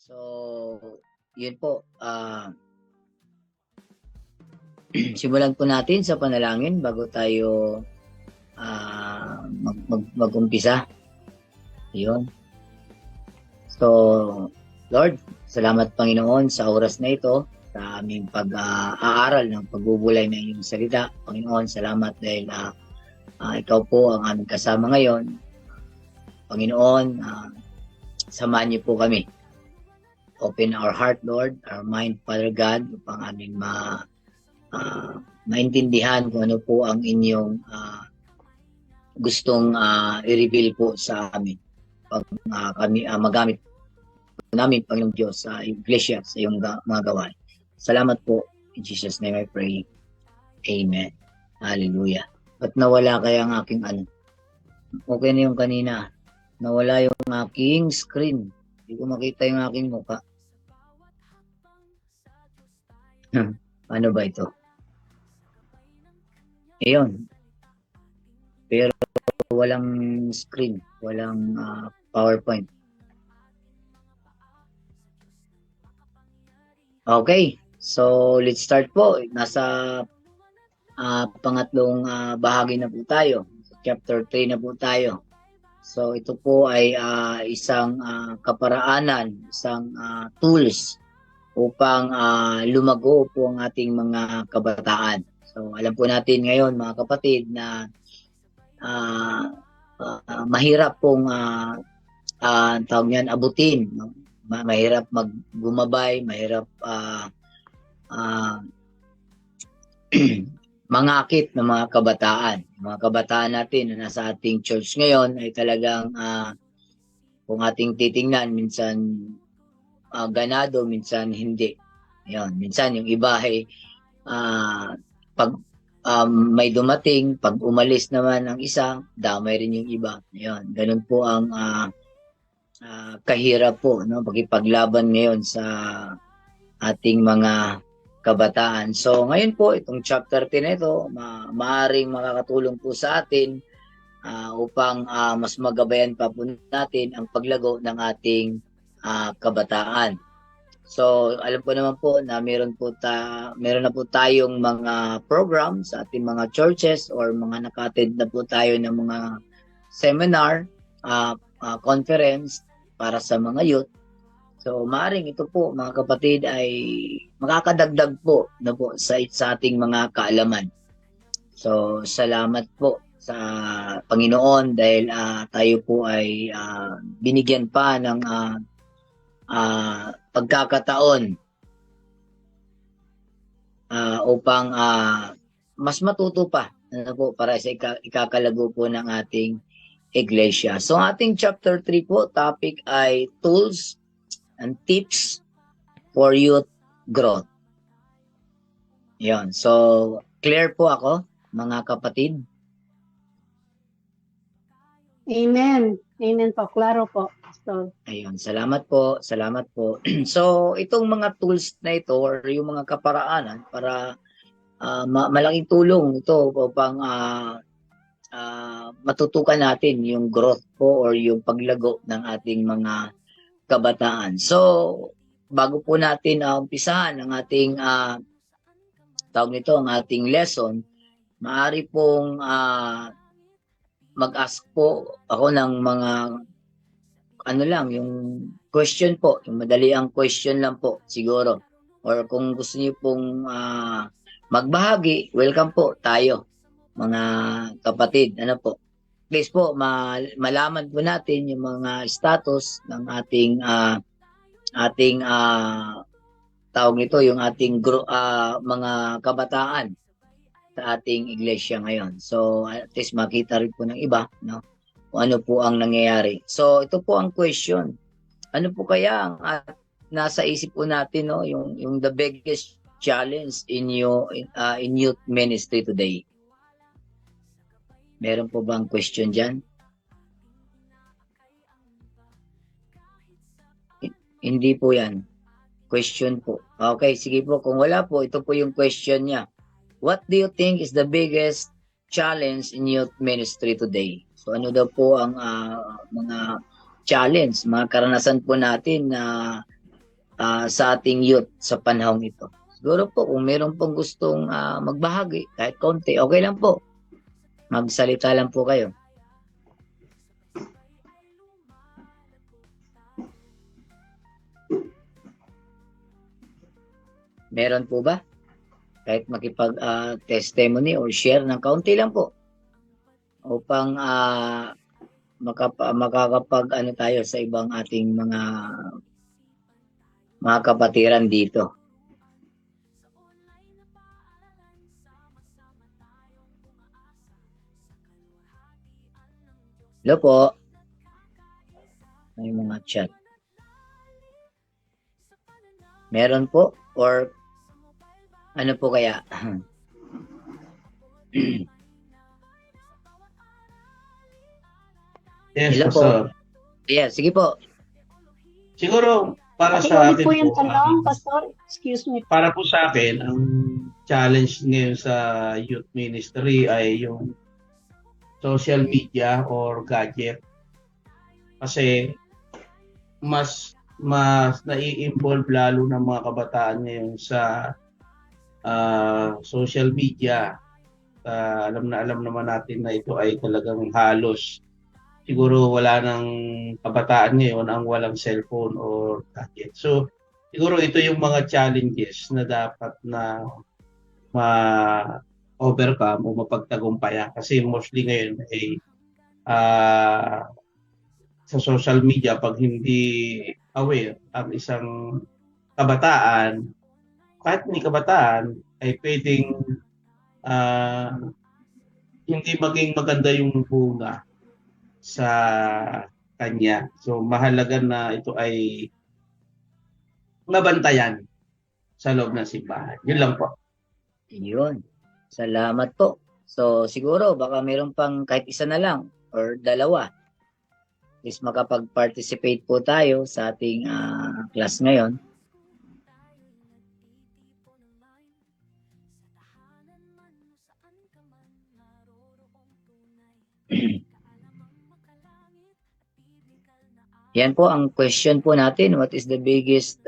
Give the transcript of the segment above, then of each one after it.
So, yun po. Simulan po natin sa panalangin bago tayo mag-umpisa. Yun. So, Lord, salamat Panginoon sa oras na ito, sa aming pag-aaral ng pagbubulay ng iyong salita. Panginoon, salamat dahil ikaw po ang aming kasama ngayon. Panginoon, samahan niyo po kami. Open our heart, Lord, our mind, Father God, upang aming maintindihan kung ano po ang inyong gustong i-reveal po sa amin. Pag kami magamit po namin, Panginoong Diyos, sa Iglesia, sa iyong mga gawain. Salamat po. In Jesus' name I pray. Amen. Hallelujah. Ba't nawala kaya ang aking ano? Okay na yung kanina. Nawala yung aking screen. Hindi ko makita yung aking mukha. Ano ba ito? Ayun. Pero walang screen. Walang PowerPoint. Okay. So, let's start po. Nasa pangatlong bahagi na po tayo. Chapter 3 na po tayo. So, ito po ay isang kaparaanan, isang tools upang lumago po ang ating mga kabataan. So, alam po natin ngayon, mga kapatid, na mahirap pong tawag niyan, abutin. No? Mahirap maggumabay, mahirap mangakit ng mga kabataan. Mga kabataan natin na nasa ating church ngayon ay talagang kung ating titingnan, minsan ganado, minsan hindi. Yan. Minsan yung iba ay pag may dumating, pag umalis naman ang isa, damay rin yung iba. Yan. Ganun po ang kahirap po, no? Pagipaglaban ngayon sa ating mga kabataan. So ngayon po, itong chapter 10 na ito, maaaring makakatulong po sa atin upang mas magabayan pa po natin ang paglago ng ating kabataan. So alam ko naman po na meron na po tayong mga program sa ating mga churches or mga naka-attend na po tayo ng mga seminar, conference para sa mga youth. So maaaring ito po mga kapatid ay makakadagdag po na po sa ating mga kaalaman. So salamat po sa Panginoon dahil tayo po ay binigyan pa ng pagkakataon upang mas matuto pa po para sa ikakalago po ng ating iglesia. So ating chapter 3 po, topic ay tools and tips for youth growth. Yan. So clear po ako, mga kapatid? Amen. Amen po. Klaro po. So, ayun, salamat po, salamat po. So, itong mga tools na ito or yung mga kaparaanan para malaking tulong ito upang matutukan natin yung growth po or yung paglago ng ating mga kabataan. So, bago po natin umpisahan ang ating tawag nito, ang ating lesson, maaari pong mag-ask po ako ng mga ano lang, yung question po, yung madali ang question lang po siguro. Or kung gusto niyo pong magbahagi, welcome po tayo, mga kapatid. Ano po? Please po, malaman po natin yung mga status ng ating tawag nito, yung ating mga kabataan sa ating iglesia ngayon. So, at least makita rin po ng iba, no? Kung ano po ang nangyayari. So, ito po ang question. Ano po kaya ang nasa isip po natin, no? Yung the biggest challenge in youth ministry today? Meron po bang question dyan? Hindi po yan. Question po. Okay, sige po. Kung wala po, ito po yung question niya. What do you think is the biggest challenge in youth ministry today? So ano daw po ang mga challenge, mga karanasan po natin na sa ating youth sa panahong ito. Siguro po kung meron pong gustong magbahagi kahit konti, okay lang po. Magsalita lang po kayo. Meron po ba? Kahit makipag-testimony or share ng kaunti lang po upang makakapag ano tayo sa ibang ating mga kapatiran dito. Hello po. May mga chat. Meron po or ano po kaya? Yes, Hello po. Pastor. Yeah, sige po. Siguro para sa Pakiulit akin po yung po, tanong, Pastor. Excuse me. para po sa akin, ang challenge ngayon sa youth ministry ay yung social media or gadget. Kasi mas nai-involve lalo ng mga kabataan ngayon sa social media. Alam naman natin na ito ay talagang halos siguro wala ng kabataan ngayon ang walang cellphone or gadget. So, siguro ito yung mga challenges na dapat na ma-overcome o mapagtagumpayan. Kasi mostly ngayon ay sa social media, pag hindi aware ang isang kabataan, kahit hindi kabataan, ay pwedeng hindi maging maganda yung bunga sa kanya. So mahalaga na ito ay mabantayan sa loob ng simbahan. Yun lang po. Yun. Salamat po. So siguro baka meron pang kahit isa na lang or dalawa. At least makapag-participate po tayo sa ating class ngayon. Yan po ang question po natin. What is the biggest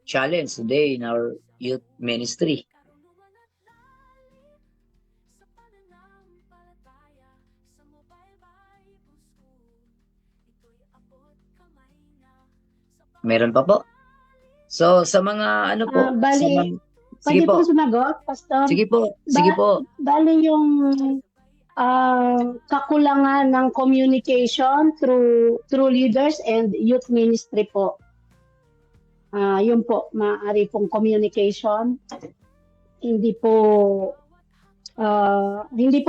challenge today in our youth ministry? Meron pa po? So, sa mga ano po? Bali, sige pwede po. pong sumagot, Pastor? Sige po. Sige po. Bali yung kakulangan ng communication through leaders and youth ministry po. Yun po, maaari pong communication. Hindi po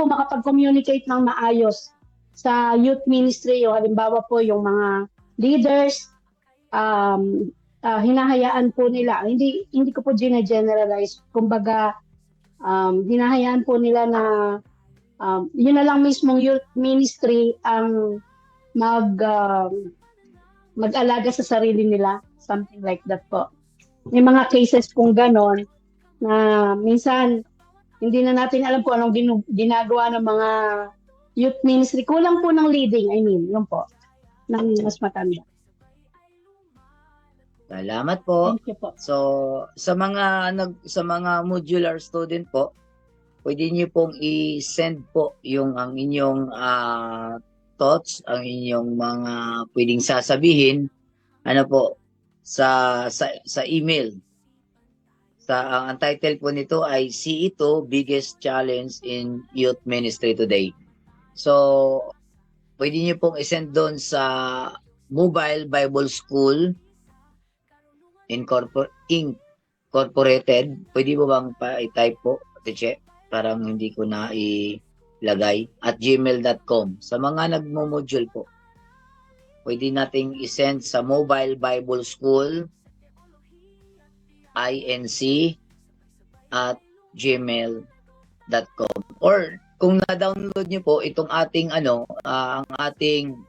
makapag-communicate ng maayos sa youth ministry. O halimbawa po yung mga leaders, hinahayaan po nila, hindi ko po generalize, kumbaga hinahayaan po nila na yun na lang mismong youth ministry ang mag-alaga sa sarili nila, something like that po. May mga cases kung ganon na minsan hindi na natin alam po anong ginagawa ng mga youth ministry. Kulang po ng leading, yun po, ng mas matanda. Salamat po. Thank you po. So, sa mga modular student po, pwede niyo pong i-send po ang inyong thoughts, ang inyong mga pwedeng sasabihin sa email. Ang title po nito ay CE2 Biggest Challenge in Youth Ministry Today. So, pwede niyo pong i-send doon sa Mobile Bible School Incorporated. Pwede mo bang pa-type po, check? Parang hindi ko na ilagay. At gmail.com. Sa mga nagmo-module po, pwede nating isend sa Mobile Bible School inc@gmail.com. Or kung na-download niyo po itong ating ang ating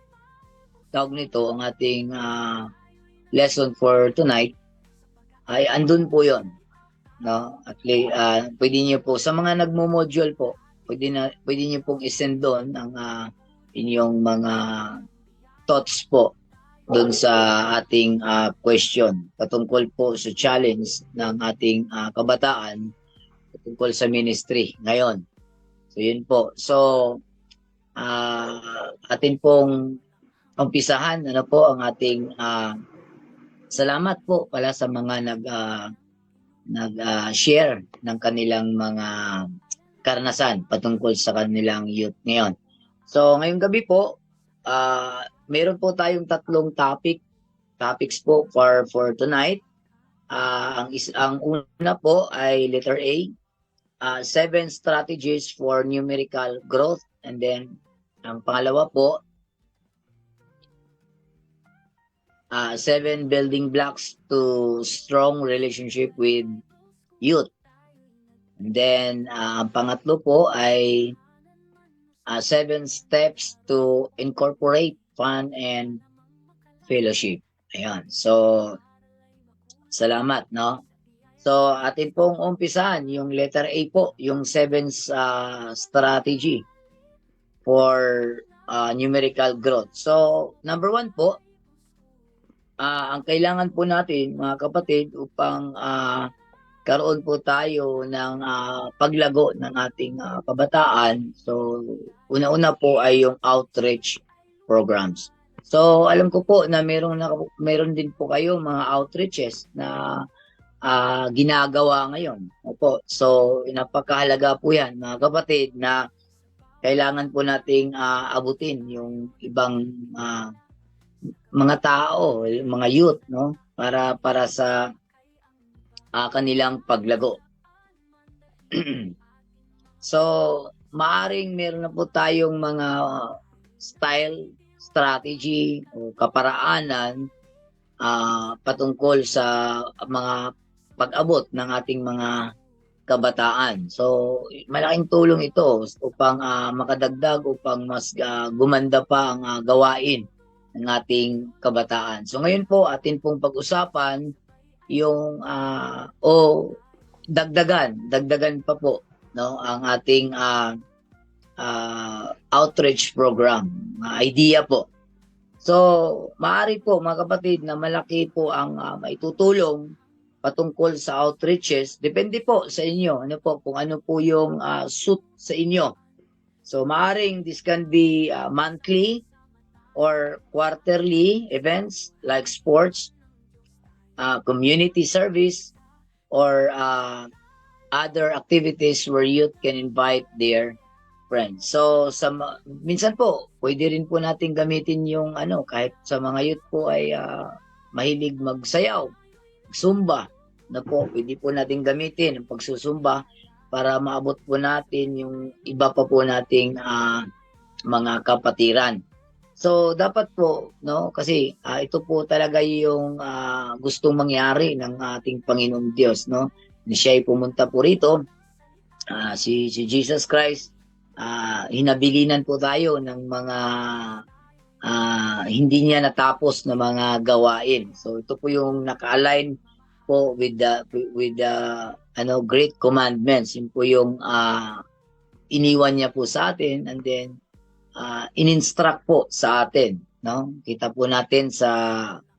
tawag nito, ang ating lesson for tonight, ay andun po 'yon. No? At pwede niyo po sa mga nagmo-module po, pwede niyo pong i-send doon ang inyong mga thoughts po. doon sa ating question patungkol po sa challenge ng ating kabataan patungkol sa ministry ngayon. So yun po. So atin pong umpisahan ano po ang ating salamat po pala sa mga nag-share ng kanilang mga karanasan patungkol sa kanilang youth ngayon. So ngayong gabi po, meron po tayong tatlong topics po for tonight. Ang una po ay letter A, 7 strategies for numerical growth, and then ang pangalawa po, 7 building blocks to strong relationship with youth. And then ang pangatlo po ay 7 steps to incorporate fun and fellowship. Ayan. So salamat, no? So atin pong umpisahan yung letter A po, yung 7 strategy for numerical growth. So number 1 po, ang kailangan po natin mga kapatid upang karoon po tayo ng paglago ng ating kabataan. So una-una po ay yung outreach programs. So alam ko po na meron din po kayo mga outreaches na ginagawa ngayon. Opo. So napakahalaga po 'yan mga kapatid na kailangan po nating abutin yung ibang mga tao, mga youth, no? Para sa kanilang paglago. So, maaring meron na po tayong mga style, strategy o kaparaanan patungkol sa mga pag-abot ng ating mga kabataan. So, malaking tulong ito upang makadagdag, upang mas gumanda pa ang gawain ng ating kabataan. So, ngayon po, atin pong pag-usapan yung dagdagan pa po, no, ang ating outreach program, idea po. So, maaari po mga kapatid na malaki po ang maitutulong patungkol sa outreaches. Depende po sa inyo, ano po, kung ano po yung suit sa inyo. So, maaring this can be monthly or quarterly events like sports, community service, or other activities where youth can invite their friends. So minsan po pwede rin po natin gamitin yung kahit sa mga youth po ay mahilig magsayaw, zumba na po, pwede po natin gamitin ang pagsusumba para maabot po natin yung iba pa po nating mga kapatiran. So dapat po, no, kasi ito po talaga yung gustong mangyari ng ating Panginoong Diyos, no? Siya ay pumunta po rito, si Jesus Christ, hinabilinan po tayo ng mga hindi niya natapos na mga gawain. So ito po yung naka-align po with the great commandments. Yun po yung iniwan niya po sa atin, and then in-instruct po sa atin, no? Kita po natin sa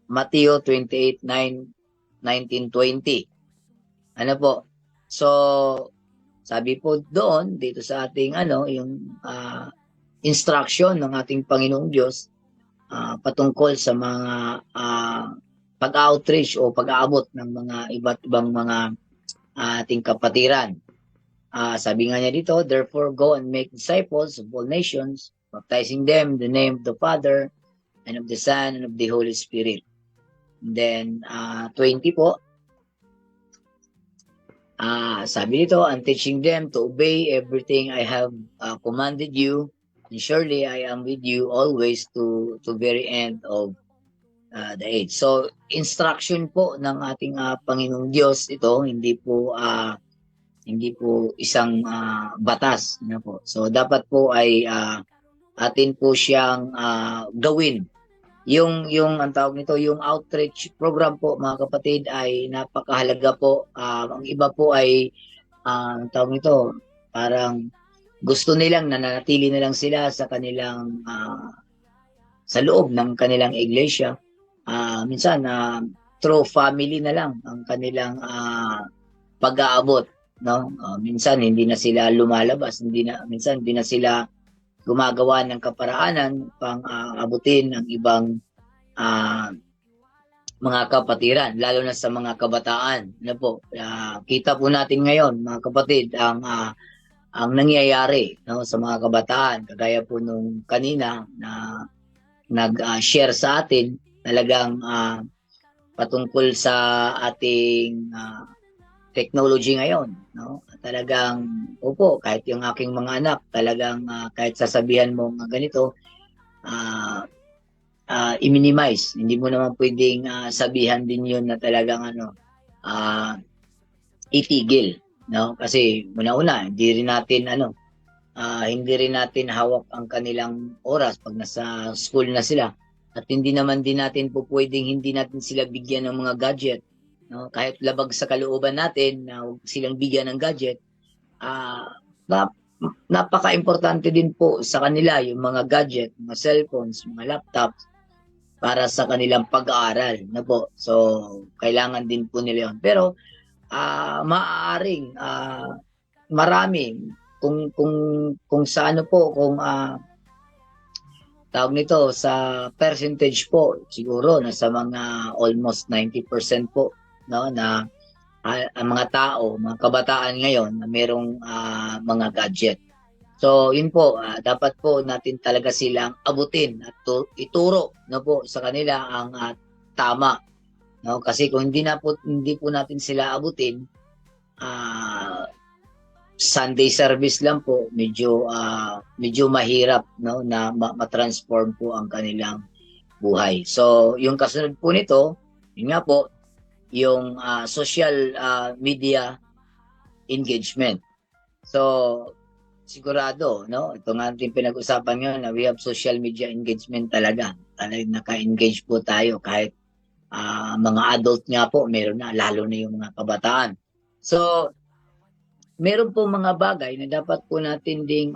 Mateo 28:19-20. Ano po? So sabi po doon dito sa ating yung instruction ng ating Panginoong Diyos patungkol sa mga pag-outreach o pag-aabot ng mga iba't ibang mga ating kapatiran. Sabi nga niya dito, therefore go and make disciples of all nations, baptizing them in the name of the Father and of the Son and of the Holy Spirit. And then 20 po, sabi dito, and teaching them to obey everything I have commanded you, and surely I am with you always to very end of the age. So instruction po ng ating Panginoong Diyos ito, hindi po isang batas, ano po. So dapat po ay atin po siyang gawin. Yung ang tawag nito, yung outreach program po mga kapatid ay napakahalaga po. Ang iba po ay ang tawag nito, parang gusto nilang nananatili na lang sila sa kanilang sa loob ng kanilang iglesia. minsan through family na lang ang kanilang pag-aabot, no? Minsan hindi na sila lumalabas, minsan hindi na sila gumagawa ng kaparaanan pang abutin ang ibang ah, mga kapatiran, lalo na sa mga kabataan. Ano po, kita po natin ngayon, mga kapatid, ang nangyayari, no, sa mga kabataan, kagaya po nung kanina na nag-share sa atin, talagang patungkol sa ating technology ngayon, no? Talagang, opo, kahit yung aking mga anak, talagang kahit sasabihan mo nga ganito, i-minimize. Hindi mo naman pwedeng sabihan din yun na talagang itigil, no? Kasi una-una, hindi rin natin hawak ang kanilang oras pag nasa school na sila. At hindi naman din natin po pwedeng hindi natin sila bigyan ng mga gadget, no? Kahit labag sa kalooban natin na huwag silang bigyan ng gadget, na, napaka-importante din po sa kanila yung mga gadget, mga cellphones, mga laptops para sa kanilang pag-aaral, na po. So, kailangan din po nila yun. Pero, maaaring marami kung sa ano po, kung tawag nito sa percentage po, siguro nasa mga almost 90% po, no, na ang mga tao, mga kabataan ngayon na merong mga gadget. So, yun po, dapat po natin talaga silang abutin at ituro, no po, sa kanila ang tama, no? Kasi kung hindi po natin sila abutin, Sunday service lang po, medyo mahirap, no, na ma-transform po ang kanilang buhay. So, yung kasunod po nito, yun nga po, yung social media engagement. So, sigurado, no? Ito nga ating pinag-usapan ngayon na we have social media engagement talaga. Talagang naka-engage po tayo kahit mga adult nga po, meron na, lalo na yung mga kabataan. So, meron po mga bagay na dapat po natin ding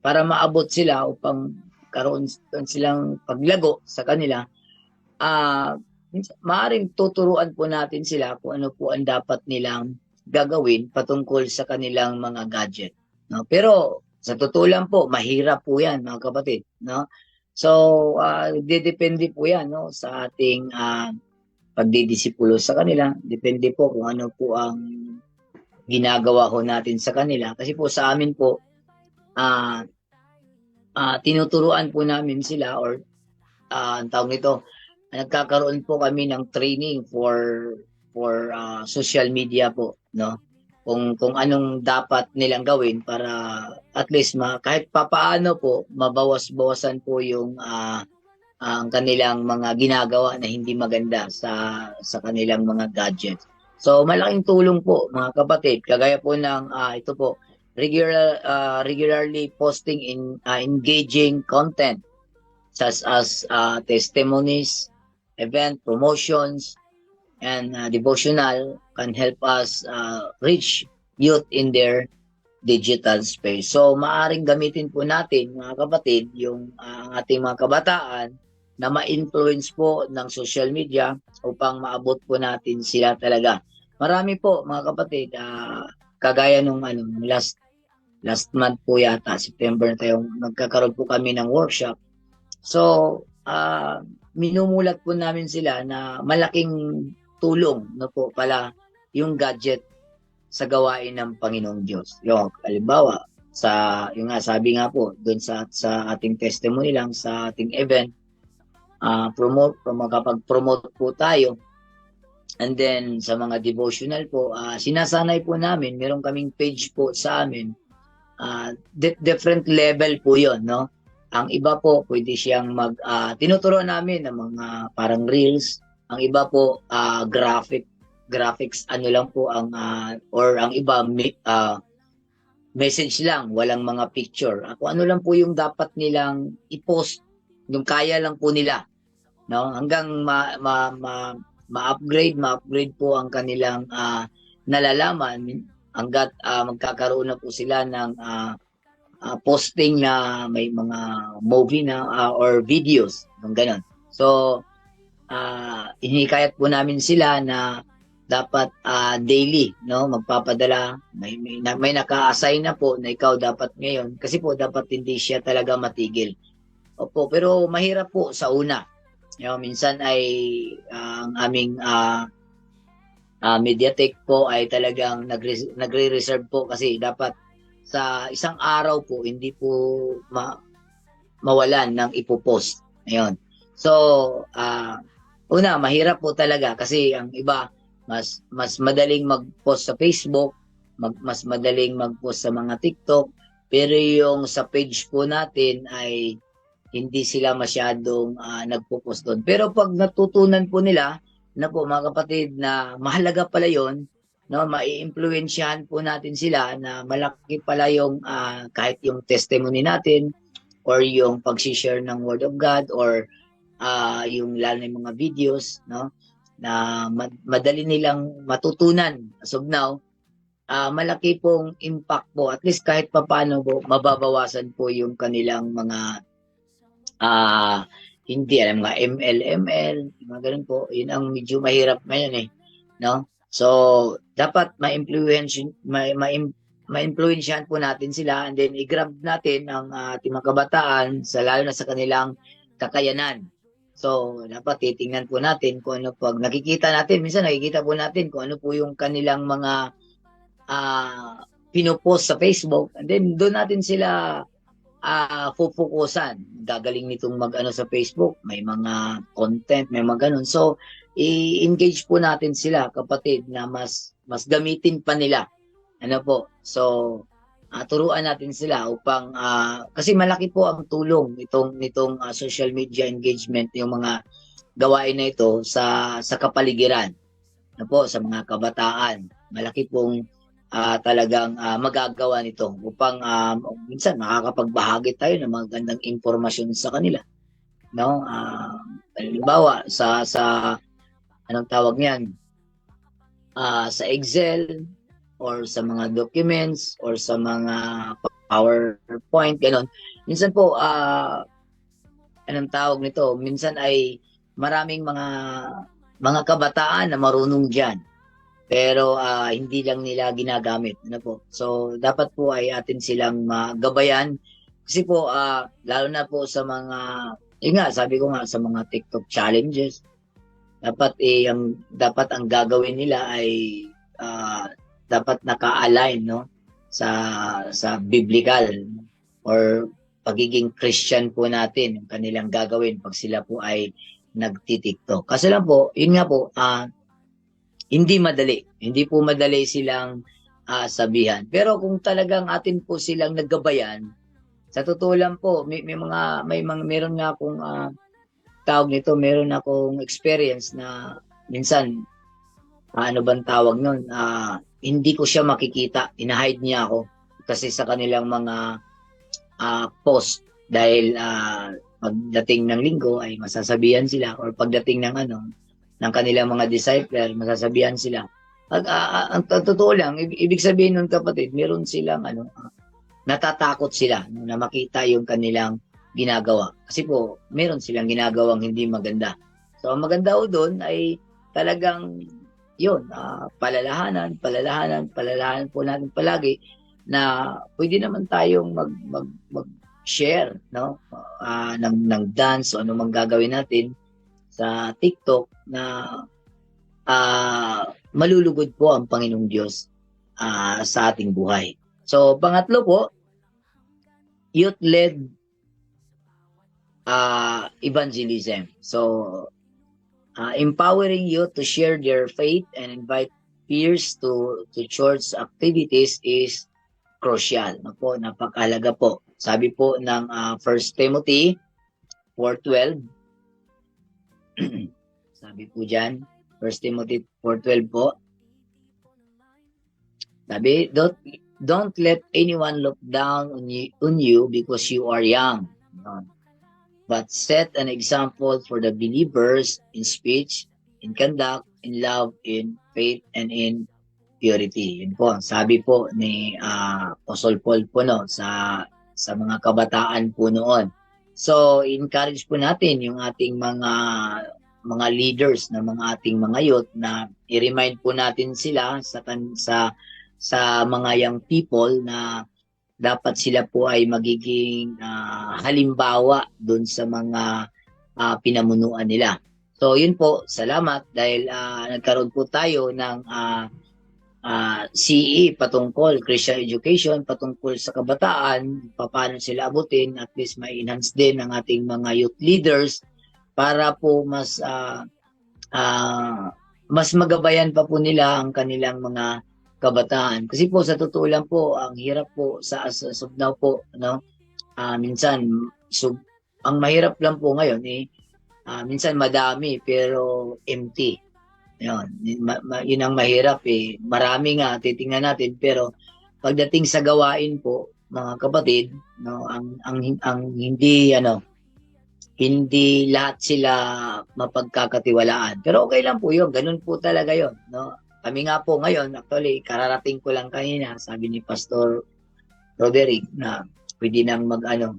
para maabot sila upang karoon silang paglago sa kanila, maaaring tuturuan po natin sila kung ano po ang dapat nilang gagawin patungkol sa kanilang mga gadget, no? Pero sa totoo lang po, mahirap po 'yan, mga kapatid, no? So, depende po 'yan, no, sa ating pagdidisipulo sa kanila. Depende po kung ano po ang ginagawa ho natin sa kanila. Kasi po sa amin po, tinuturuan po namin sila, or ang tawag nito, nagkakaroon po kami ng training for social media po, no? Kung anong dapat nilang gawin para at least kahit papaano po mabawas-bawasan po yung ang kanilang mga ginagawa na hindi maganda sa kanilang mga gadgets. So malaking tulong po, mga kapatid, kagaya po ng ito po, regularly posting in engaging content such as testimonies, event promotions, and devotional can help us reach youth in their digital space. So maaring gamitin po natin, mga kapatid, yung ating mga kabataan na ma-influence po ng social media upang maabot po natin sila talaga. Marami po, mga kapatid, kagaya nung last month po yata, September na tayo, nagkakaroon po kami ng workshop. So, minumulat po namin sila na malaking tulong na po pala yung gadget sa gawain ng Panginoong Diyos. Yung halimbawa, yung sabi nga po, doon sa ating testimony lang, sa ating event, makapag-promote po tayo. And then, sa mga devotional po, sinasanay po namin, meron kaming page po sa amin, different level po yon, no? Ang iba po, pwede siyang tinuturuan namin ng mga parang reels. Ang iba po, graphics, ano lang po or ang iba, message lang, walang mga picture. Kung ano lang po yung dapat nilang i-post, yung kaya lang po nila, no? Hanggang ma-upgrade po ang kanilang nalalaman hanggat magkakaroon na po sila ng posting na may mga movie na or videos, ng ganon. So, hinikayat po namin sila na dapat daily, no, magpapadala. May naka-assign na po na ikaw dapat ngayon kasi po dapat hindi siya talaga matigil. Opo, pero mahirap po sa una. Minsan ay ang aming Mediatek po ay talagang nagre-reserve po kasi dapat sa isang araw po hindi po mawalan ng ipopost. Ayun. So, una, mahirap po talaga kasi ang iba mas madaling mag-post sa Facebook, mas madaling mag-post sa mga TikTok, pero yung sa page po natin ay hindi sila masyadong nagpo-post doon. Pero pag natutunan po nila na po mga kapatid na mahalaga pala yon, no, mai-impluwensyahan po natin sila na malaki pala yung kahit yung testimony natin or yung pag-share ng Word of God or yung lalo na yung mga videos, no, na madali nilang matutunan as of now, malaki pong impact po. At least kahit papaano po, mababawasan po yung kanilang mga hindi alam mga ML, mga ganun po. Yun ang medyo mahirap ngayon eh, no? So, dapat ma-influensyahan po natin sila and then i-grab natin ang ating mga kabataan lalo na sa kanilang kakayanan. So, dapat titingnan po natin kung ano pag nakikita natin, minsan nakikita po natin kung ano po yung kanilang mga pinopost sa Facebook and then doon natin sila fufukusan. Gagaling nitong mag-ano sa Facebook, may mga content, may mga ganun. So, i-engage po natin sila, kapatid, na mas gamitin pa nila. Ano po? So, turuan natin sila upang kasi malaki po ang tulong nitong social media engagement, yung mga gawain na ito sa kapaligiran. Ano po, sa mga kabataan. Malaki pong talagang magagawa nito upang minsan makakapagbahagi tayo ng mga gandang impormasyon sa kanila, no? Halimbawa sa anong tawag niyan, sa Excel or sa mga documents or sa mga PowerPoint, ganon. Minsan po anong tawag nito, minsan ay maraming mga kabataan na marunong diyan. Pero hindi lang nila ginagamit, ano po. So dapat po ay atin silang magabayan kasi po lalo na po sa mga sabi ko nga sa mga TikTok challenges, dapat ang gagawin nila ay dapat naka-align, no, sa biblical or pagiging Christian po natin yung kanilang gagawin pag sila po ay nagti-TikTok. Kasi lang po, yun nga po, hindi madali. Hindi po madali silang sabihan. Pero kung talagang atin po silang naggabayan, sa totoo lang po, meron nga akong tawag nito, meron akong experience na minsan, ano bang tawag nun, hindi ko siya makikita, hinahide niya ako kasi sa kanilang mga post dahil pagdating ng linggo ay masasabihan sila or pagdating ng kanilang mga disciple, masasabihan sila. Ang totoo lang, ibig sabihin nun kapatid, meron silang natatakot sila na makita yung kanilang ginagawa. Kasi po, meron silang ginagawang hindi maganda. So, ang maganda o doon ay talagang yun, palalahanan po natin palagi na pwede naman tayong mag-share, no? ng dance o anumang gagawin natin sa TikTok na malulugod po ang Panginoong Diyos sa ating buhay. So, pangatlo po, youth-led evangelism. So, empowering youth to share their faith and invite peers to church activities is crucial. Napakahalaga po. Sabi po ng 1 Timothy 4:12, sabi po dyan, 1 Timothy 4:12 po, sabi, don't let anyone look down on you because you are young, but set an example for the believers in speech, in conduct, in love, in faith, and in purity. Yun po, sabi po ni Apostle Paul po sa mga kabataan po noon. So, encourage po natin yung ating mga mga leaders ng mga ating mga youth na i-remind po natin sila sa mga young people na dapat sila po ay magiging halimbawa doon sa mga pinamunuan nila. So yun po, salamat dahil nagkaroon po tayo ng CE patungkol Christian education, patungkol sa kabataan, paano sila abutin, at least may enhance din ang ating mga youth leaders para po mas magabayan pa po nila ang kanilang mga kabataan. Kasi po sa totoo lang po, ang hirap po sa as of now po, no? Minsan, ang mahirap lang po ngayon minsan madami pero empty. Yun, yun ang mahirap eh. Marami nga titingnan natin pero pagdating sa gawain po, mga kapatid, no, ang hindi lahat sila mapagkakatiwalaan. Pero okay lang po 'yun, ganun po talaga 'yun, no. Kami nga po ngayon, actually, kararating ko lang kanina, sabi ni Pastor Roderick na pwede nang mag-join.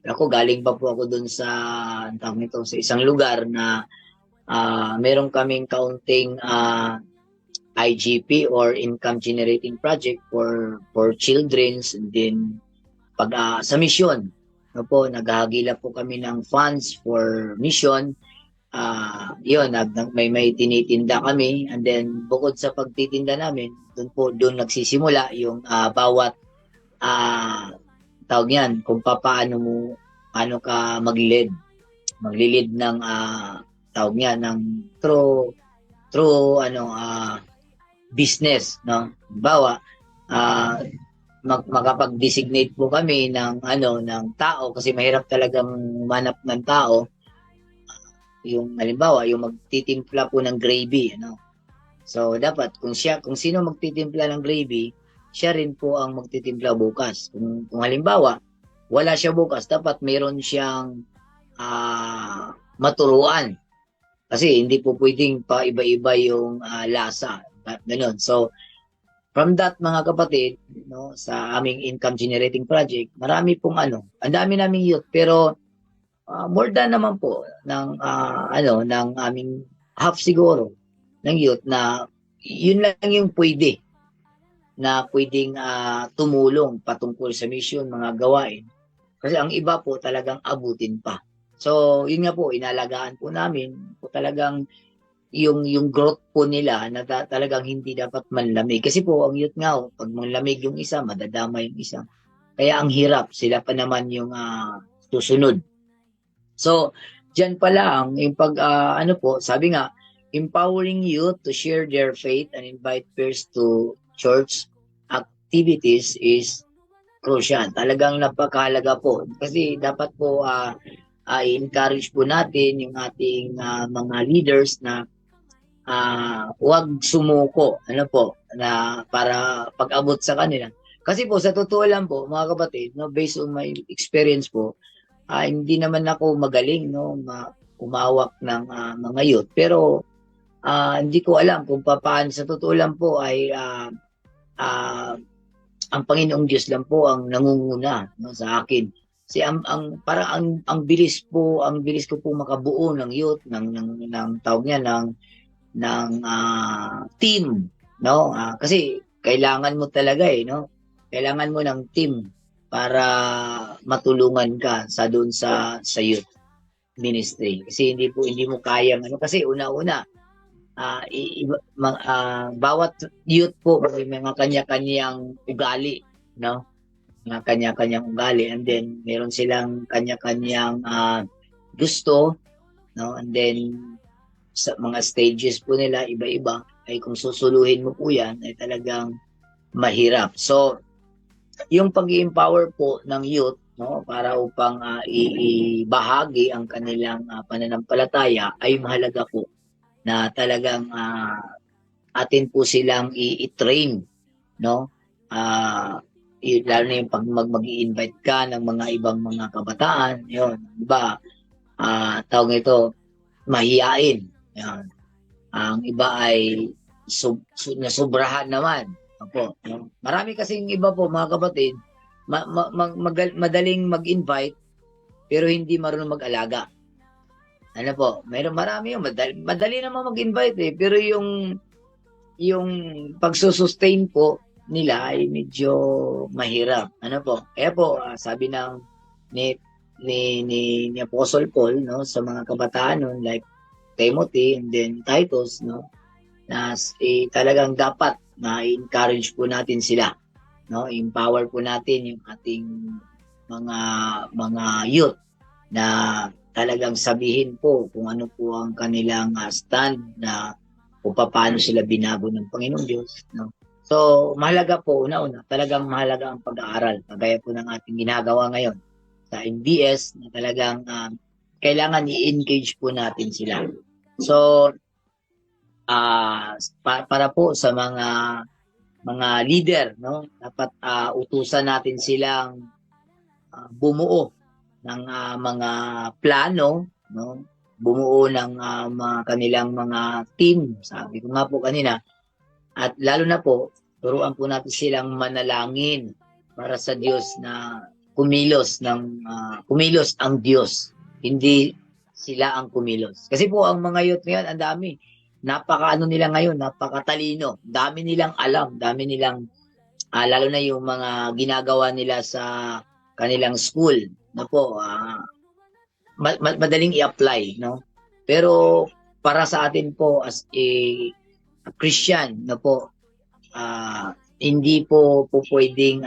Ako galing pa po ako doon sa sa isang lugar na meron kaming kaunting IGP or income generating project for children's, and then sa mission, no po, naghahagila po kami ng funds for mission. Yun, may tinitinda kami, and then bukod sa pagtitinda namin, doon nagsisimula yung bawat tawag yan, kung paano ka maglilid ng tawag niya ng true business, no. Halimbawa, makapag-designate po kami ng tao kasi mahirap talagang manap ng tao. Yung halimbawa, yung magtitimpla po ng gravy, So dapat kung sino magtitimpla ng gravy, siya rin po ang magtitimpla bukas. Kung halimbawa, wala siya bukas, dapat meron siyang maturuan. Kasi hindi po pwedeng pa iba-iba yung lasa. Ganun. So, from that, mga kapatid, no, sa aming income generating project, marami pong ang dami naming youth, pero more than naman po ng aming half siguro ng youth na yun lang yung pwedeng tumulong patungkol sa mission, mga gawain. Kasi ang iba po talagang abutin pa. So, yun nga po, inalagaan po namin po talagang yung growth po nila na talagang hindi dapat manlamig. Kasi po, ang youth nga, pag manlamig yung isa, madadama yung isa. Kaya ang hirap, sila pa naman yung susunod. So, dyan pa lang, yung sabi nga, empowering youth to share their faith and invite peers to church activities is crucial. Talagang napakahalaga po. Kasi dapat po i-encourage po natin yung ating mga leaders na huwag sumuko na para pag-abot sa kanila. Kasi po sa totoo lang po, mga kapatid, based on my experience po, hindi naman ako magaling umawak ng mga youth, pero hindi ko alam kung paano. Sa totoo lang po ay ang Panginoong Diyos lang po ang nangunguna sa akin. Kasi ang bilis ko po makabuo ng youth, ng tawag niya ng team, no? Kasi kailangan mo talaga kailangan mo ng team para matulungan ka doon sa youth ministry. Kasi hindi mo kayang kasi una-una bawat youth po may mga kanya-kanyang ugali, no? Mga kanya-kanyang ugali, and then meron silang kanya-kanyang gusto, no? And then sa mga stages po nila iba-iba, ay kung susuluhin mo po yan ay talagang mahirap. So yung pag-i-empower po ng youth, no, para upang ibahagi ang kanilang pananampalataya ay mahalaga po na talagang atin po silang i-train, no? Lalo na yung pag mag-i-invite ka ng mga ibang mga kabataan, yun, iba, tawag nito, mahiyain. Yan. Ang iba ay nasubrahan naman. Opo, no? Marami kasing iba po, mga kapatid, madaling mag-invite, pero hindi marunong mag-alaga. Ano po, meron marami yun. Madali naman mag-invite eh. Pero yung pagsusustain po nila ay medyo mahirap. Ano po? Kaya po, sabi ng ni ni Apostle Paul, no, sa mga kabataan nun, like Timothy and then Titus, no, na talagang dapat na encourage po natin sila, no, empower po natin yung ating mga youth na talagang sabihin po kung ano po ang kanilang stand na kung paano sila binago ng Panginoong Diyos, no. So, mahalaga po, una-una, talagang mahalaga ang pag-aaral, kagaya po ng ating ginagawa ngayon sa MBS, na talagang kailangan i-engage po natin sila. So, para po sa mga leader, no, dapat utusan natin silang bumuo ng mga plano, no, bumuo ng mga kanilang mga team, sabi ko nga po kanina, at lalo na po, turuan po natin silang manalangin para sa Diyos na kumilos ang Diyos, hindi sila ang kumilos. Kasi po ang mga youth ngayon, ang dami. Napakaano nila ngayon, napakatalino. Dami nilang alam, dami nilang lalo na yung mga ginagawa nila sa kanilang school, na po, madaling i-apply, no? Pero para sa atin po as a Christian, na po, hindi po pwedeng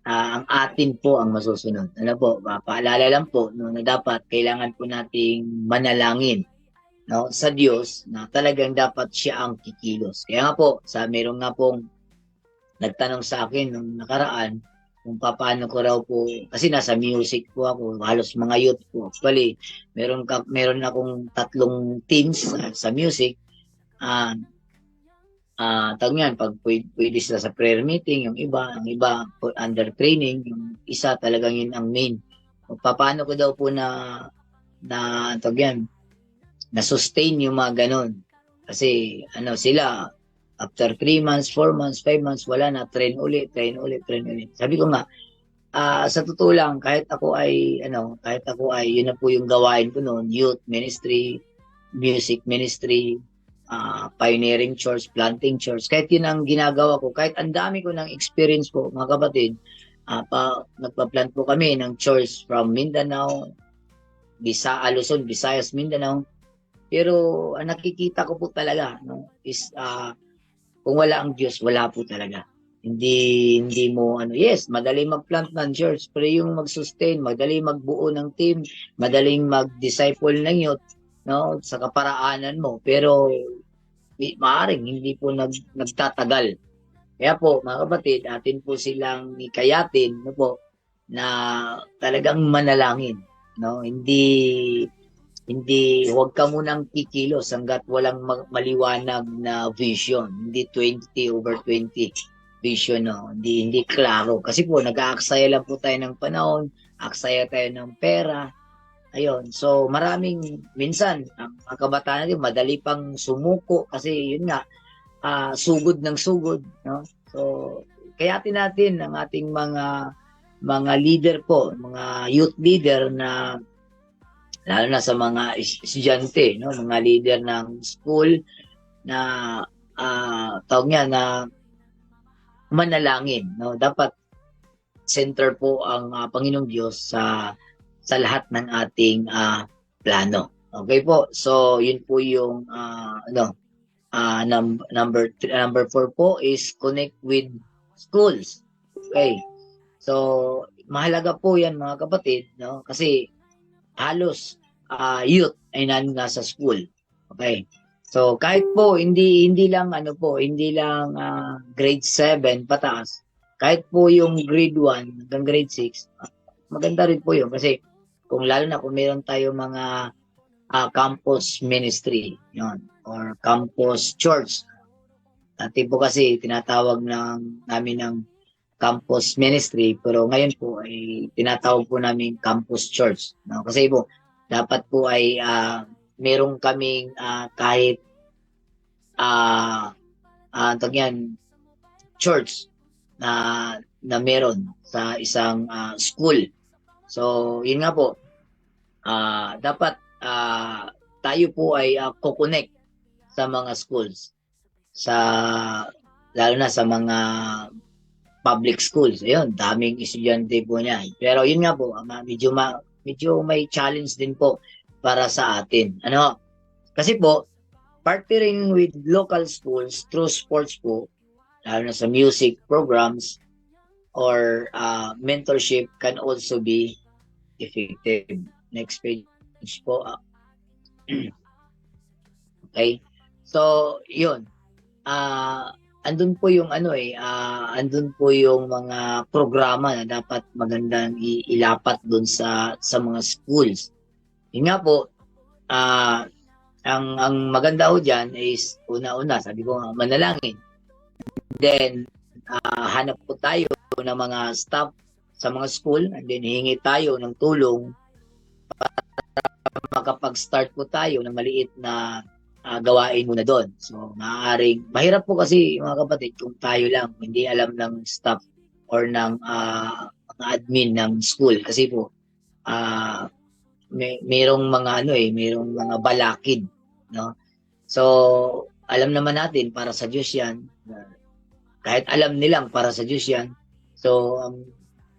ang atin po ang masusunod. Ano po, paalala lang po, no, na dapat kailangan po nating manalangin, no, sa Diyos na talagang dapat siya ang kikilos. Kaya nga po, meron nga pong nagtanong sa akin nung nakaraan kung paano ko raw po, kasi nasa music po ako, halos mga youth po. Actually, meron akong 3 teams sa music. Tawag yan, pag pwede sila sa prayer meeting, ang iba under training, yung isa talagang yun ang main. Kung paano ko daw po tawag yan, na sustain yung mga ganon. Kasi sila, after 3 months, 4 months, 5 months, wala na, train ulit. Sabi ko nga, sa totoo lang, kahit ako ay, yun na po yung gawain ko noon, youth ministry, music ministry, pioneering church, planting church, kahit yun ang ginagawa ko, kahit ang dami ko ng experience po, mga kapatid, nagpa-plant po kami ng church from Mindanao, Luzon, Visayas, Mindanao, pero ang nakikita ko po talaga, no, is kung wala ang Diyos, wala po talaga. Hindi mo yes, madali mag-plant ng church, pero yung mag-sustain, madali magbuo ng team, madaling mag-disciple ng youth, no, sa kaparaanan mo, pero maaring hindi po nagtatagal. Kaya po, mga kapatid, atin po silang ikayatin, no po, na talagang manalangin, no, hindi huwag ka munang kikilos hanggat walang maliwanag na vision, hindi 20/20 vision, no, hindi klaro. Kasi po nag-aaksaya lang po tayo ng panahon, aksaya tayo ng pera. Ayun, so minsan ang mga kabataan natin madali pang sumuko kasi yun nga, sugod ng sugod, no. So kayatin natin ang ating mga leader po, mga youth leader, na lalo na sa mga estudyante, no, mga leader ng school, na tawag niya na manalangin, no. Dapat center po ang Panginoong Diyos sa lahat ng ating plano. Okay po. So yun po yung number 4 po is connect with schools. Okay. So mahalaga po yan, mga kapatid, no, kasi halos youth ay nasa school. Okay. So kahit po hindi lang grade 7 pataas, kahit po yung grade 1 hanggang grade 6, maganda rin po yun kasi lalo na kung meron tayo mga campus ministry, yun, or campus church. Dati po kasi tinatawag namin ng campus ministry, pero ngayon po ay tinatawag po namin campus church, no? Kasi po dapat po ay meron kaming kahit church na meron sa isang school. So yun nga po, dapat tayo po ay kukonek sa mga schools, sa lalo na sa mga public schools. Ayun, daming estudyante po niya. Pero yun nga po, medyo may challenge din po para sa atin. Ano? Kasi po, partnering with local schools through sports po, lalo na sa music programs or mentorship can also be effective. Next page po. Okay? So, yun. Andun po yung andun po yung mga programa na dapat magandang ilapat doon sa mga schools. Yun nga po, ang maganda ho diyan is una-una, sabi ko nga, manalangin. Then hanap po tayo ng mga staff sa mga school, and then hihingi tayo ng tulong para makapag-start po tayo ng maliit na gawain muna doon. So, mahirap po kasi mga kapatid kung tayo lang hindi alam ng staff or ng mga admin ng school kasi po mayroong mga balakid, no? So, alam naman natin para sa Diyos 'yan. Kahit alam nilang para sa Diyos 'yan. So,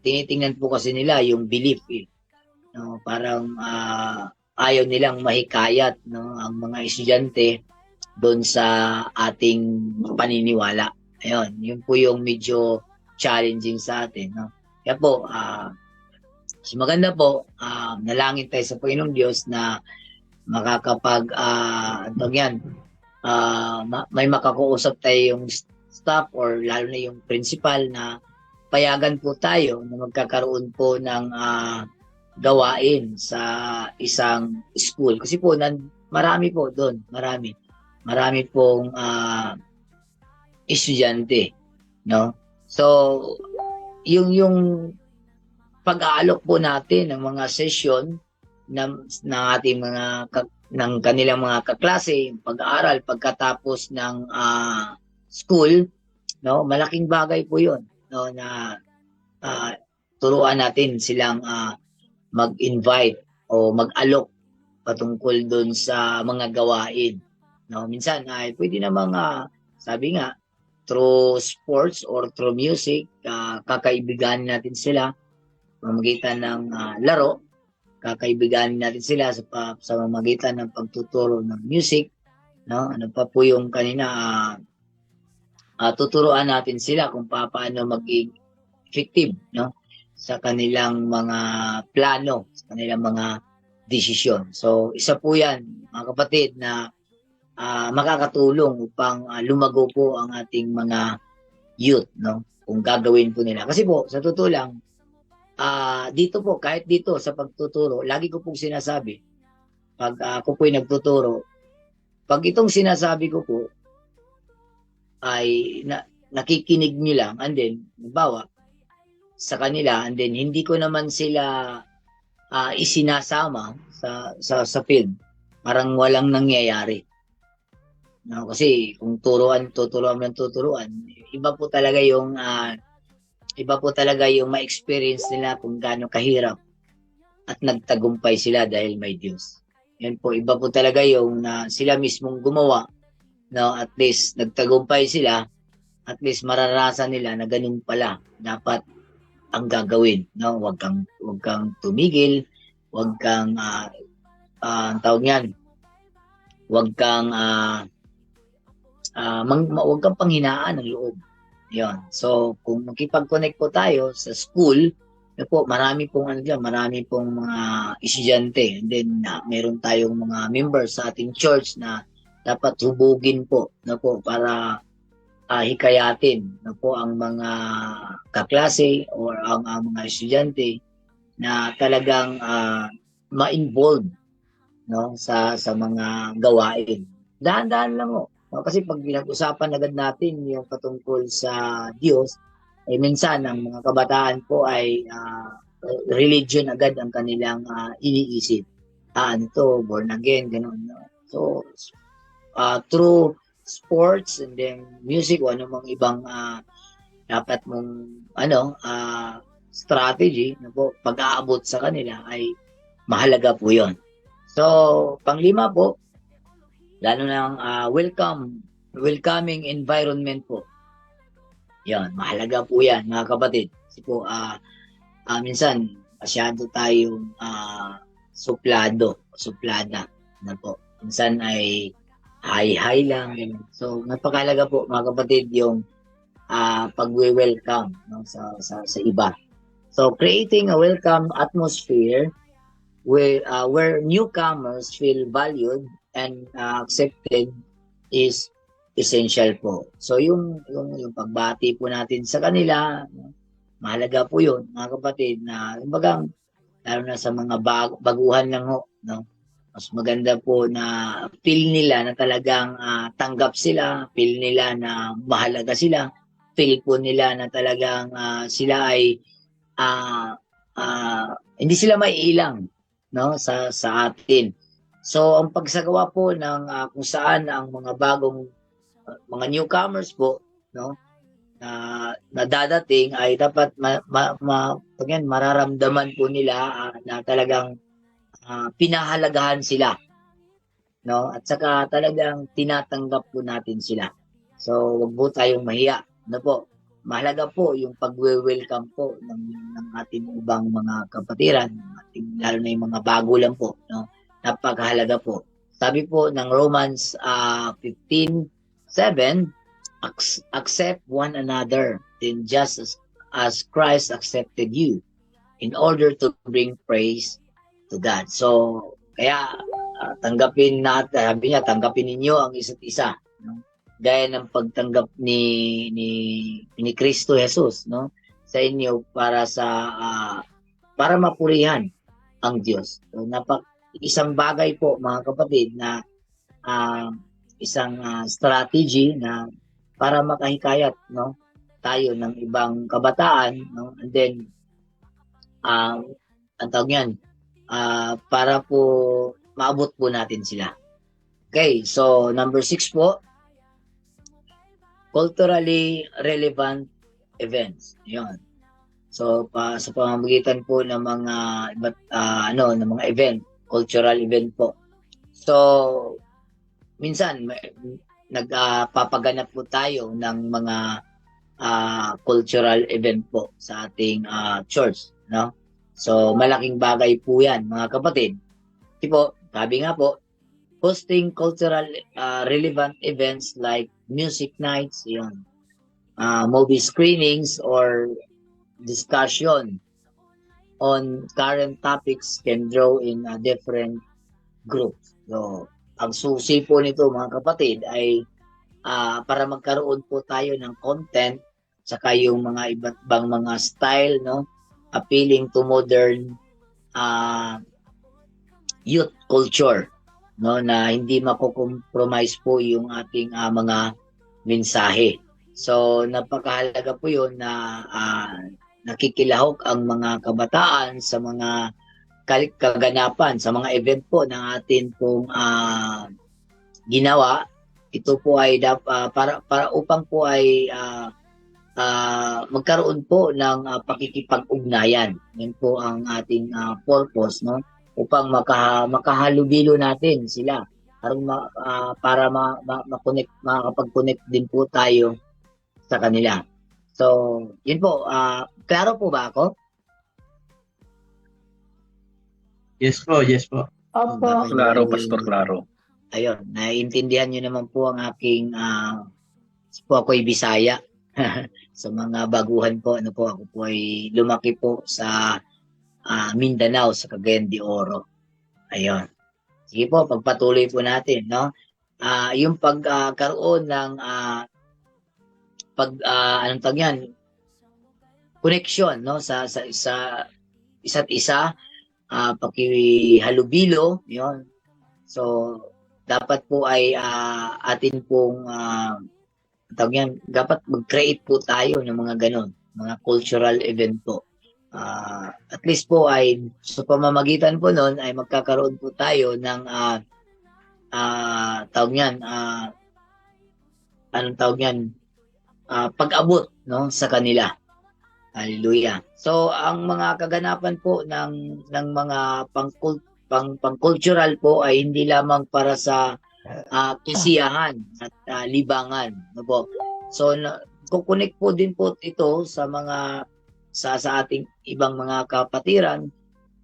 tinitingnan po kasi nila yung belief, no? Parang ayaw nilang mahikayat, no, ang mga estudyante doon sa ating paniniwala. Ayun, yun po yung medyo challenging sa atin, no? Kaya po, mas maganda po, nalangin tayo sa Panginoong Diyos na may makakuusap tayo yung staff or lalo na yung principal na payagan po tayo na magkakaroon po ng gawain sa isang school. Kasi po, marami po doon. Marami pong estudyante. No? So, yung pag-aalok po natin ng mga session ng ating ng kanilang mga kaklase, pag-aaral pagkatapos ng school, no, malaking bagay po 'yon, no, na turuan natin silang mag-invite o mag-alok patungkol doon sa mga gawain. No, minsan ay pwede namang sabi nga through sports or through music, kakaibiganin natin sila pamamagitan ng laro, kakaibiganin natin sila sa pamamagitan ng pagtuturo ng music, no? Ano pa po yung kanina tuturuan natin sila kung paano maging effective, no, sa kanilang mga plano, sa kanilang mga desisyon. So, isa po 'yan, mga kapatid, na makakatulong upang lumago po ang ating mga youth, no, kung gagawin po nila. Kasi po, sa totoo lang, dito po, kahit dito sa pagtuturo, lagi ko pong sinasabi, pag ako po'y nagtuturo, pag itong sinasabi ko po, ay nakikinig nyo lang, and then, halimbawa, sa kanila, and then hindi ko naman sila isinasama sa field. Parang walang nangyayari. No, kasi kung tuturuan iba po talaga yung ma-experience nila kung gaano kahirap at nagtagumpay sila dahil may Diyos. Yan po, iba po talaga yung sila mismong gumawa, no, at least nagtagumpay sila, at least mararanasan nila na ganun pala dapat ang gagawin, no? Huwag kang tumigil, huwag kang tawag niyan, huwag kang panghinaan ng loob. 'Yon. So, kung makipag-connect po tayo sa school, po, marami pong mga estudyante, and then meron tayong mga members sa ating church na dapat hubugin po, no po, para hikayatin na po ang mga kaklase or ang mga estudyante na talagang ma-involve, no, sa mga gawain. Dahan-dahan lang ho. No? Kasi pag pinag-usapan agad natin yung patungkol sa Diyos, minsan ang mga kabataan po ay religion agad ang kanilang iniisip. Ano to, born again, gano'n. No? So, through sports and then music o anumang ibang dapat mong strategy na po pag-aabot sa kanila ay mahalaga po 'yon. So, panglima po, lalo ng welcoming environment po. Yan, mahalaga po yan, mga kapatid. Kasi po, minsan, masyado tayong suplada na po. Minsan ay high-high lang. Ganun. So, napakalaga po, mga kapatid, yung pag-welcome, no, sa iba. So, creating a welcome atmosphere where newcomers feel valued and accepted is essential po. So, yung pagbati po natin sa kanila, no, mahalaga po yun, mga kapatid, na bagang, lalo na sa mga baguhan lang ho, no? Mas maganda po na feel nila na talagang tanggap sila, feel nila na mahalaga sila, feel po nila na talagang sila ay ah, hindi sila maiilang, no, sa atin. So ang pagsagawa po ng kung saan ang mga bagong mga newcomers po, no, na dadating ay dapat mararamdaman po nila na talagang pinahalagahan sila, no? At saka talagang tinatanggap po natin sila. So, wag po tayong mahiya, no po? Mahalaga po yung pagwe-welcome po ng ating ibang mga kapatiran, lalo na yung mga bago lang po, no? Napakahalaga po. Sabi po ng Romans 15:7, accept one another then just as Christ accepted you in order to bring praise to God. So, kaya tanggapin natin, sabi niya, tanggapin ninyo ang isa't isa, no? Gaya ng pagtanggap ni Kristo Jesus, no, sa inyo para mapurihan ang Diyos. So, isang bagay po, mga kapatid, na isang strategy na para makahikayat, no, tayo ng ibang kabataan, no, and then ang tawag yan, para po maabot po natin sila. Okay, so number 6 po, culturally relevant events. Yun. So sa pamamagitan po ng mga ng mga event, cultural event po. So minsan nagpapaganap po tayo ng mga cultural event po sa ating church, no? So malaking bagay po 'yan, mga kapatid. Tipo, sabi nga po, hosting cultural relevant events like music nights, yun, movie screenings or discussion on current topics can draw in different groups. So, ang susi po nito, mga kapatid, ay para magkaroon po tayo ng content, saka yung mga iba't ibang mga style, no, appealing to modern youth culture, no, na hindi makokompromise po yung ating mga mensahe. So napakahalaga po yun na nakikilahok ang mga kabataan sa mga kaganapan, sa mga event po ng atin pong ginawa. Ito po ay para upang po ay magkaroon po ng pakikipag-ugnayan. Yan po ang ating purpose, no? Upang makahalubilo natin sila para makapag-connect din po tayo sa kanila. So, yun po. Klaro po ba ako? Yes po, yes po. Opo. Klaro, Pastor, klaro. Ayun, naiintindihan nyo naman po ang aking po ako'y Bisaya. Sa mga baguhan po, ano po, ako po ay lumaki po sa Mindanao, sa Cagayan de Oro. Ayun. Sige po, pagpatuloy po natin, no? Yung pagkaroon ng anong tawag yan? Connection, no, sa isa't isa, pakihalubilo, yun. So, dapat po ay atin pong tawag yan, dapat mag-create po tayo ng mga ganon, mga cultural event po. At least po ay sa pamamagitan po nun ay magkakaroon po tayo ng tawag yan, anong tawag yan, pag-abot, no, sa kanila. Hallelujah. So ang mga kaganapan po ng mga pang cultural po ay hindi lamang para sa kasiyahan at libangan, no po. So kukonek po din po ito sa sa ating ibang mga kapatiran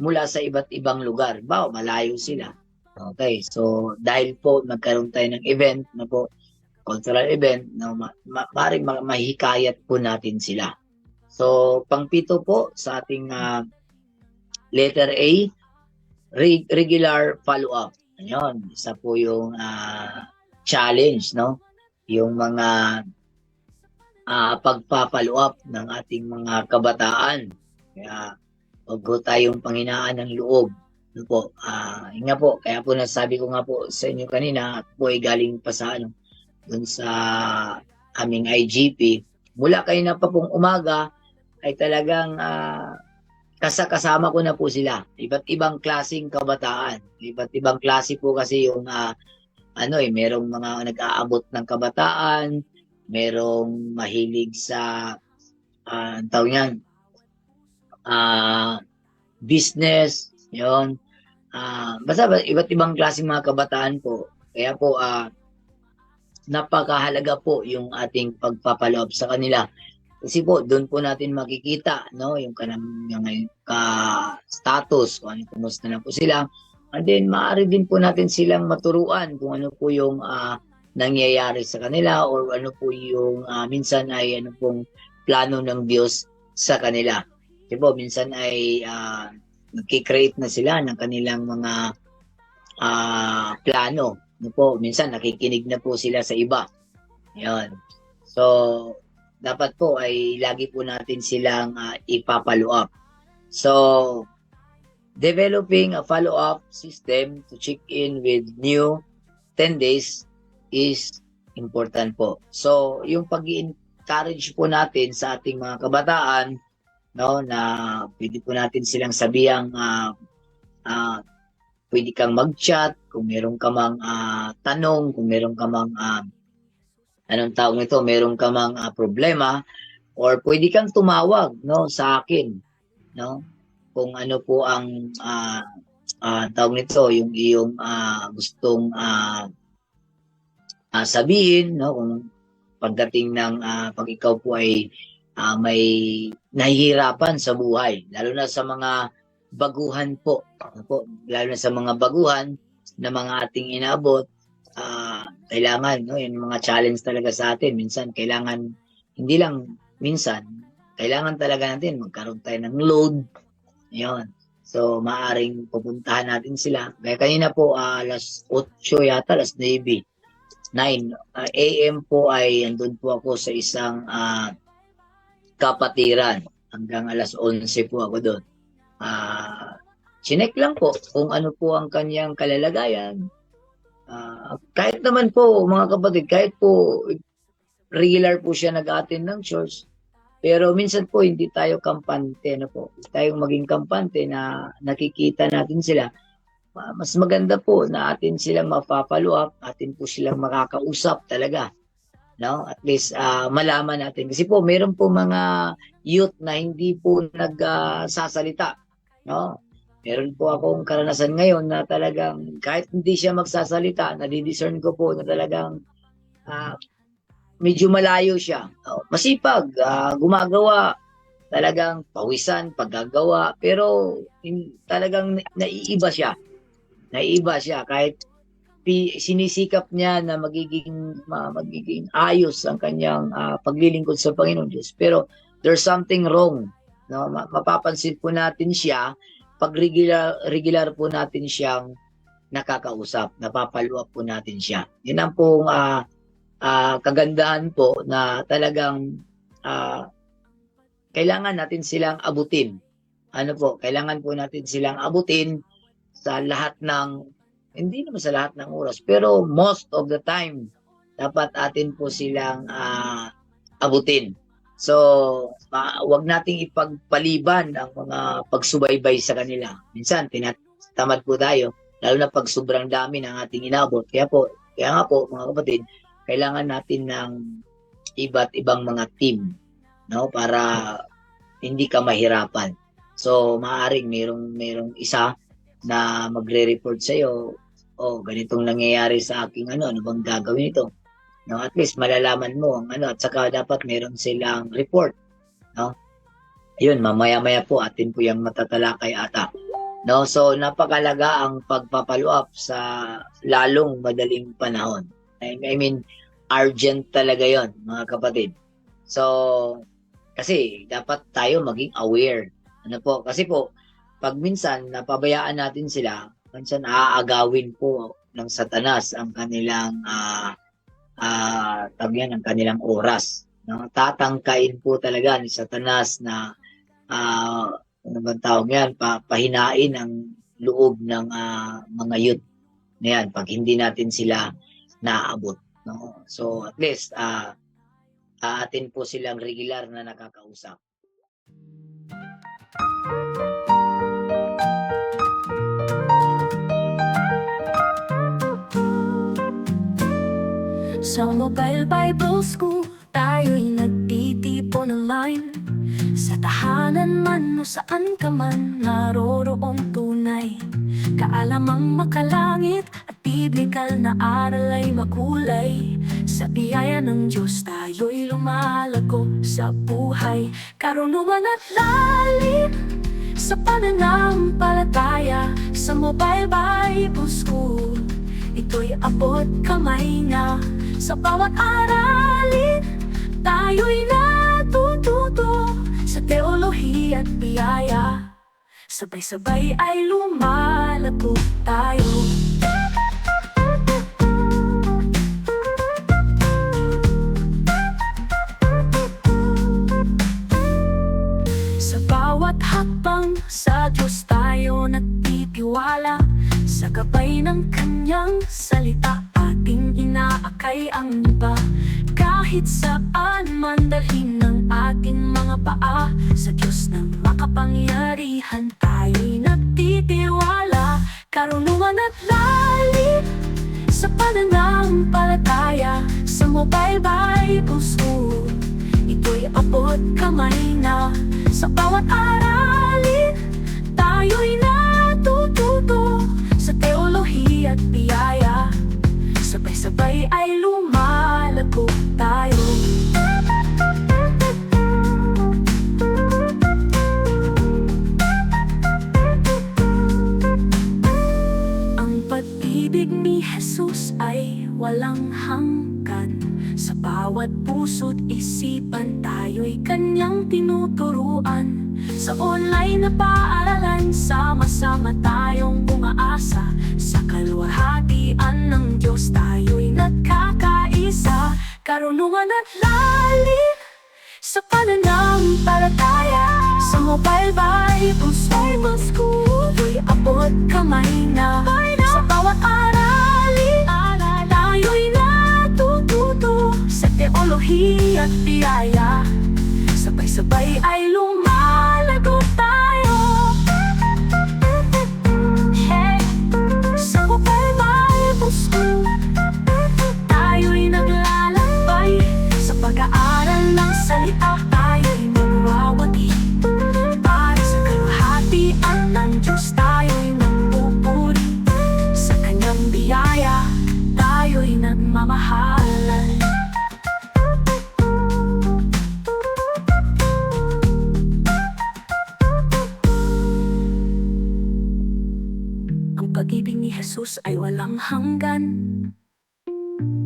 mula sa iba't ibang lugar. Malayo sila. Okay, so dahil po nagkaroon tayo ng event na po, cultural event, na maaaring mahikayat po natin sila. So, pangpito po sa ating letter A, regular follow-up. Ayun, isa po yung challenge, no? Yung mga pagpa-follow up ng ating mga kabataan. Kaya, huwag po tayong panghinaan ng loob. Ano po, yun nga po, kaya po nasabi ko nga po sa inyo kanina, po ay galing pa sa dun sa aming IGP. Mula kayo na pa pong umaga, ay talagang kasama ko na po sila. Iba't ibang klaseng kabataan. Iba't ibang klase po kasi yung merong mga nag-aabot ng kabataan, merong mahilig sa tawag yan, business, yon. Basta iba't ibang klaseng mga kabataan po. Kaya po napakahalaga po yung ating pagpapaloob sa kanila. Kasi po doon po natin makikita, no, yung status, kung ano, kumusta na po sila. And then maaari din po natin silang maturuan kung ano po yung nangyayari sa kanila, or ano po yung minsan ay ano pong plano ng Diyos sa kanila. Kasi po minsan ay nagki-create na sila ng kanilang mga plano. Ano po, minsan nakikinig na po sila sa iba. Yan. So, dapat po ay lagi po natin silang ipapollow up. So, developing a follow-up system to check in with new 10 days is important po. So, yung pag-encourage po natin sa ating mga kabataan, no, na pwede po natin silang sabihang pwede kang mag-chat kung meron ka mang tanong, kung meron ka mang anong tawag nito, meron ka mang problema, or pwede kang tumawag, no, sa akin, no, kung ano po ang tawag nito, yung iyong gustong sabihin, no, kung pagdating ng pag ikaw po ay may nahihirapan sa buhay, lalo na sa mga baguhan po, lalo na sa mga baguhan na mga ating inaabot. Kailangan, no, yung mga challenge talaga sa atin, minsan kailangan, hindi lang minsan, kailangan talaga natin magkaroon tayo ng load. Yun. So, maaring pupuntahan natin sila. Kaya kanina po, alas 8 yata, alas 9 AM po ay andun po ako sa isang kapatiran. Hanggang alas 11 po ako doon. Chinek lang po kung ano po ang kanyang kalalagayan. Kahit naman po, mga kapatid, kahit po regular po siya nag-attend ng church, pero minsan po hindi tayo kampante, no po. Tayong maging kampante na nakikita natin sila. Mas maganda po na atin silang mapapollow up, atin po silang makakausap talaga. No? At least malaman natin. Kasi po meron po mga youth na hindi po nagsasalita. No? Meron po akong karanasan ngayon na talagang kahit hindi siya magsasalita, nadidiscern ko po na talagang medyo malayo siya. Masipag, gumagawa, talagang pawisan, paggagawa, pero talagang naiiba siya. Naiiba siya kahit sinisikap niya na magiging ayos ang kanyang paglilingkod sa Panginoon Diyos. Pero there's something wrong. No? Mapapansin po natin siya pag regular po natin siyang nakakausap, napapollow up po natin siya. Yun ang pong kagandahan po na talagang kailangan natin silang abutin. Ano po, kailangan po natin silang abutin sa lahat ng, hindi naman sa lahat ng oras, pero most of the time, dapat atin po silang abutin. So, wag nating ipagpaliban ang mga pagsubaybay sa kanila. Minsan, tinatamad po tayo, lalo na pag sobrang dami ng ating inabot. Kaya nga po, mga kapatid, kailangan natin ng iba't ibang mga team, no, para hindi ka mahirapan. So, maaaring merong isa na magre-report sa'yo, ganitong nangyayari sa aking ano bang gagawin ito? No, at least malalaman mo ang ano, at saka dapat meron silang report, no? Yun, mamaya-maya po atin po yung matatalakay ata. No, so napakalaga ang pagpapalo up sa lalong madaling panahon. I mean, urgent talaga 'yon, mga kapatid. So, kasi dapat tayo maging aware. Ano po? Kasi po, pag minsan napabayaan natin sila, minsan aagawin po ng Satanas ang kanilang ang kanilang oras. No? Tatangkain po talaga ni Satanas na ano bang tawag yan, pahinain ang loob ng mga youth na yan pag hindi natin sila naaabot. No? So at least atin po silang regular na nakakausap. Sa Mobile Bible School, tayo'y nagtitipon online. Sa tahanan man o saan ka man, naroroong tunay kaalamang makalangit at biblikal na aral ay makulay. Sa biyaya ng Diyos tayo'y lumalago sa buhay, karunungan at lalim sa pananampalataya. Sa Mobile Bible School, ito'y abot kamay na. Sa bawat aralin, tayo'y natututo sa teolohiya at biyaya. Sabay-sabay ay lumalago tayo. Sa bawat hakbang, sa Diyos tayo nagtitiwala. Sa gabay ng Kanyang salita, ating inaakay ang iba. Kahit saan man dalhin ng ating mga paa, sa Diyos na makapangyarihan tayo'y nagtitiwala. Karunungan at lalim sa pananampalataya. Sa Mobile Bible School, ito'y abot kamay na. Sa bawat aralin, tayo'y natututo sa teolohiya at biyaya. Sabay-sabay ay lumalago tayo. Ang pag-ibig ni Jesus ay walang hanggan. Sa bawat puso't isipan, tayo'y Kanyang tinuturuan. Sa online na paaralan, sama-sama tayong umaasa. Sa kaluwalhatian ng Diyos tayo'y nagkakaisa. Karunungan at lalim sa pananampalataya. Sa Mobile Bible School, ito'y abot kamay na. Sa bawat aralin, tayo'y natututo sa teolohiya at biyaya. Sabay-sabay ay lumalago tayo. Hey, sa Mobile Bible School, tayo'y naglalakbay. Sa pag-aaral ng salita, tayo'y magwawagi. Para sa kaluwalhatian ng Diyos, tayo'y nagpupuri. Sa Kanyang biyaya, tayo'y nagmamahalan. Pag-ibig ni Jesus ay walang hanggan.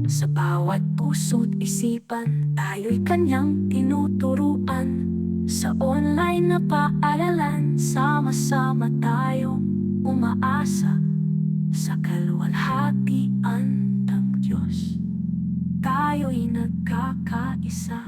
Sa bawat puso't isipan, tayo'y Kanyang tinuturuan. Sa online na paaralan, sama-sama tayong umaasa. Sa kaluwalhatian ng Diyos, tayo'y nagkakaisa.